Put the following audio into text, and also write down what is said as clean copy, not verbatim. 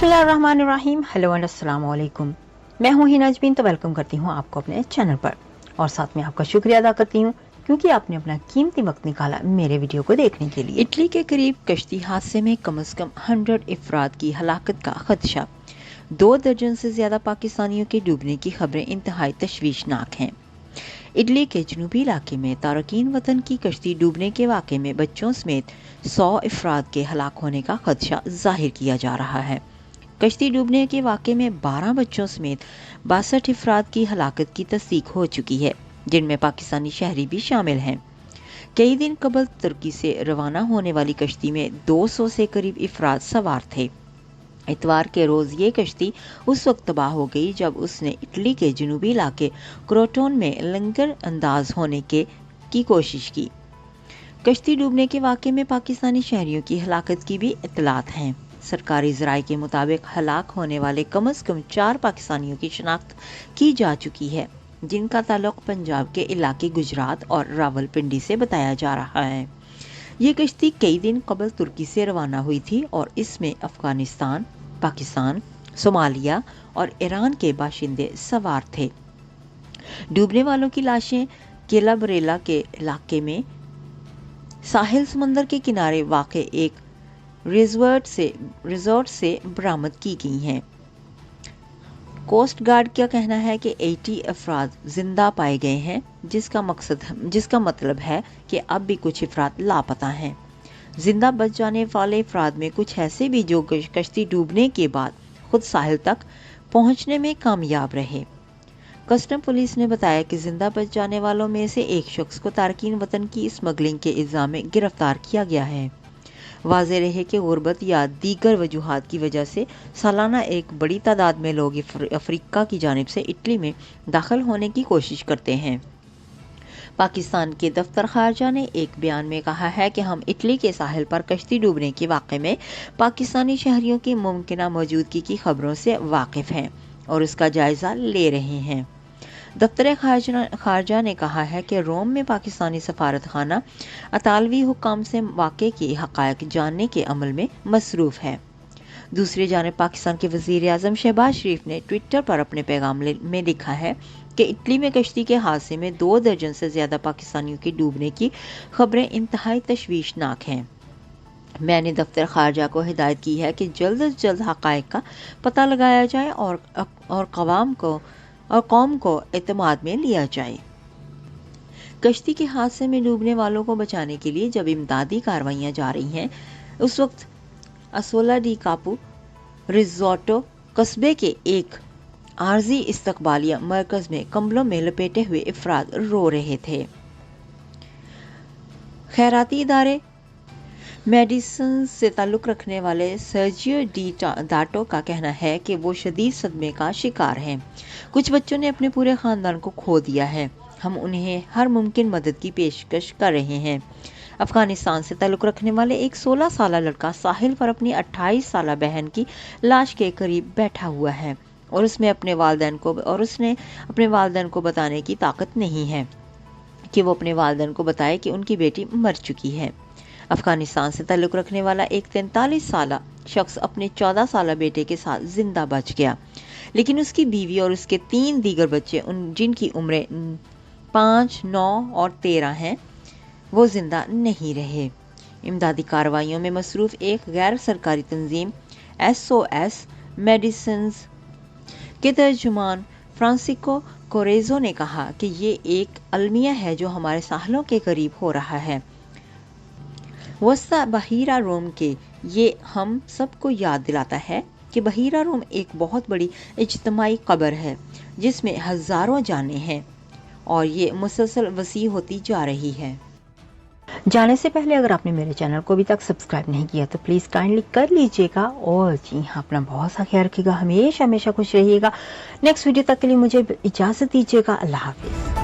बिस्मिल्लाहिर्रहमानिर्रहीम। Hello and अस्सलाम वालेकुम। मैं हूं हिना अजमीन, तो वेलकम करती हूं आपको अपने चैनल पर और साथ में आपका शुक्रिया अदा करती हूं क्योंकि आपने अपना कीमती वक्त निकाला मेरे वीडियो को देखने के लिए। इटली के करीब कश्ती हादसे में कम से कम 100 अफराद की हलाकत का खदशा। 2 दर्जन से ज्यादा पाकिस्तानियों के डूबने की खबरें इंतहाई तशवीशनाक हैं। इटली के जनूबी इलाके में तारकीन वतन की कश्ती डूबने के वाक़े में बच्चों समेत 100 अफराद के हलाक होने का खदशा जाहिर किया जा रहा है। कश्ती डूबने के वाक़े में 12 बच्चों समेत 62 अफराद की हलाकत की तस्दीक हो चुकी है, जिनमें पाकिस्तानी शहरी भी शामिल हैं। कई दिन कबल तुर्की से रवाना होने वाली कश्ती में 200 से करीब अफराद सवार थे। इतवार के रोज़ ये कश्ती उस वक्त तबाह हो गई जब उसने इटली के जनूबी इलाके क्रोटोन में लंगर अंदाज होने की कोशिश की। कश्ती डूबने के वाक़े में पाकिस्तानी शहरियों की हलाकत की भी इतलात हैं। सरकारी ज़राए के मुताबिक हलाक होने वाले कम से कम 4 पाकिस्तानियों की शनाख्त की जा चुकी है, जिनका ताल्लुक पंजाब के इलाके गुजरात और रावलपिंडी से बताया जा रहा है। ये कश्ती कई दिन कबल तुर्की से रवाना हुई थी और इसमें अफगानिस्तान, पाकिस्तान, सोमालिया और ईरान के बाशिंदे सवार थे। डूबने वालों की लाशें केलाबरेला के इलाके में साहिल समंदर के किनारे वाक़े एक रिजॉर्ट से बरामद की गई हैं। कोस्ट गार्ड का कहना है कि 80 अफराद जिंदा पाए गए हैं, जिसका मतलब है कि अब भी कुछ अफराद लापता हैं। जिंदा बच जाने वाले अफराद में कुछ ऐसे भी जो कश्ती डूबने के बाद खुद साहिल तक पहुंचने में कामयाब रहे। कस्टम पुलिस ने बताया कि जिंदा बच जाने वालों में से एक शख्स को तारकीन वतन की स्मगलिंग के इल्जाम में गिरफ्तार किया गया है। वाज़ेह रहे कि गुर्बत या दीगर वजूहात की वजह से सालाना एक बड़ी तादाद में लोग अफ्रीका की जानिब से इटली में दाखिल होने की कोशिश करते हैं। पाकिस्तान के दफ्तर खारजा ने एक बयान में कहा है कि हम इटली के साहिल पर कश्ती डूबने के वाक़े में पाकिस्तानी शहरियों की मुमकिना मौजूदगी की खबरों से वाकिफ़ हैं और उसका जायज़ा ले रहे हैं। दफ्तर खारजा ने कहा है कि रोम में पाकिस्तानी सफारत खाना अतालवी हुक्काम से वाक़े के हक़ाइक़ जानने के अमल में मसरूफ़ है। दूसरी जानिब पाकिस्तान के वज़ीर आज़म शहबाज शरीफ ने ट्विटर पर अपने पैगाम में लिखा है कि इटली में कश्ती के हादसे में 2 दर्जन से ज़्यादा पाकिस्तानियों के डूबने की खबरें इंतहाई तशवीशनाक हैं। मैंने दफ्तर खारजा को हिदायत की है कि जल्द अज जल्द हक़ाइक़ का पता लगाया जाए और कौम को एतमाद में लिया जाए। कश्ती के हादसे में डूबने वालों को बचाने के लिए जब इमदादी कार्रवाइयाँ जा रही हैं, उस वक्त असोला डी कापू रिजोर्टो कस्बे के एक आर्जी इस्तकबालिया मरकज में कंबलों में लपेटे हुए अफराद रो रहे थे। खैराती इदारे मेडिसन से ताल्लुक़ रखने वाले सर्जियो डी डाटो का कहना है कि वो शदीद सदमे का शिकार हैं। कुछ बच्चों ने अपने पूरे ख़ानदान को खो दिया है। हम उन्हें हर मुमकिन मदद की पेशकश कर रहे हैं। अफगानिस्तान से ताल्लुक़ रखने वाले एक 16 साला लड़का साहिल पर अपनी 28 साला बहन की लाश के करीब बैठा हुआ है और उसने अपने वालिदैन को बताने की ताकत नहीं है कि वो अपने वालिदैन को बताए कि उनकी बेटी मर चुकी है। अफगानिस्तान से ताल्लुक़ रखने वाला एक 43 साला शख्स अपने 14 साला बेटे के साथ जिंदा बच गया, लेकिन उसकी बीवी और उसके 3 दीगर बच्चे जिनकी उम्रें 5, 9 और 13 हैं, वो जिंदा नहीं रहे। इमदादी कार्रवाइयों में मसरूफ़ एक गैर सरकारी तंजीम SOS मेडिसिन्स के तर्जुमान फ्रांसिस्को कोरेज़ो ने कहा कि ये एक अलमिया है जो हमारे साहलों के करीब हो रहा है। वस्ता बहीरा रोम के ये हम सबको याद दिलाता है कि बहीरा रोम एक बहुत बड़ी इज्तिमाई कब्र है जिसमें हज़ारों जानें हैं और ये मुसलसल वसी होती जा रही है। जाने से पहले अगर आपने मेरे चैनल को अभी तक सब्सक्राइब नहीं किया तो प्लीज़ काइंडली कर लीजिएगा और जी हाँ, अपना बहुत सा ख्याल रखिएगा, हमेशा खुश रहिएगा। नेक्स्ट वीडियो तक के लिए मुझे इजाज़त दीजिएगा। अल्लाह हाफिज़।